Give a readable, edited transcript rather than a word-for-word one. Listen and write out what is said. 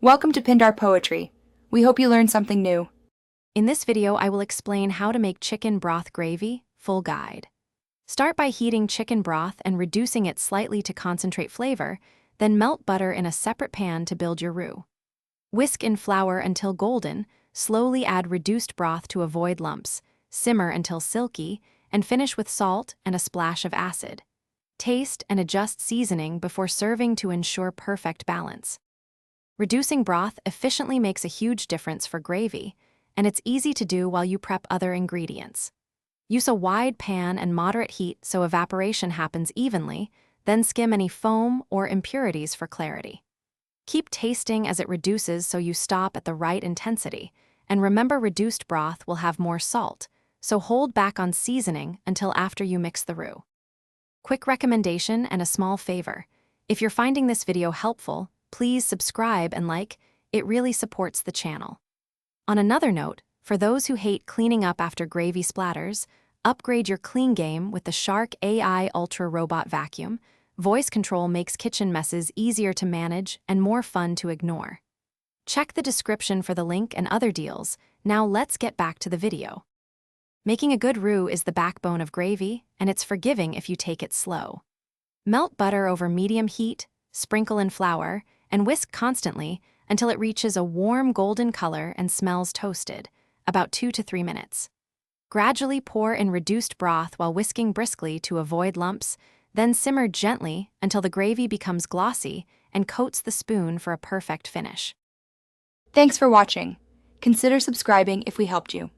Welcome to Pindar Poetry. We hope you learned something new. In this video, I will explain how to make chicken broth gravy, full guide. Start by heating chicken broth and reducing it slightly to concentrate flavor, then melt butter in a separate pan to build your roux. Whisk in flour until golden, slowly add reduced broth to avoid lumps, simmer until silky, and finish with salt and a splash of acid. Taste and adjust seasoning before serving to ensure perfect balance. Reducing broth efficiently makes a huge difference for gravy, and it's easy to do while you prep other ingredients. Use a wide pan and moderate heat so evaporation happens evenly, then skim any foam or impurities for clarity. Keep tasting as it reduces so you stop at the right intensity, and remember reduced broth will have more salt, so hold back on seasoning until after you mix the roux. Quick recommendation and a small favor. If you're finding this video helpful, please subscribe and like, it really supports the channel. On another note, for those who hate cleaning up after gravy splatters, upgrade your clean game with the Shark AI Ultra Robot Vacuum. Voice control makes kitchen messes easier to manage and more fun to ignore. Check the description for the link and other deals. Now let's get back to the video. Making a good roux is the backbone of gravy, and it's forgiving if you take it slow. Melt butter over medium heat, sprinkle in flour, and whisk constantly until it reaches a warm golden color and smells toasted, about 2 to 3 minutes. Gradually pour in reduced broth while whisking briskly to avoid lumps, then simmer gently until the gravy becomes glossy and coats the spoon for a perfect finish. Thanks for watching. Consider subscribing if we helped you.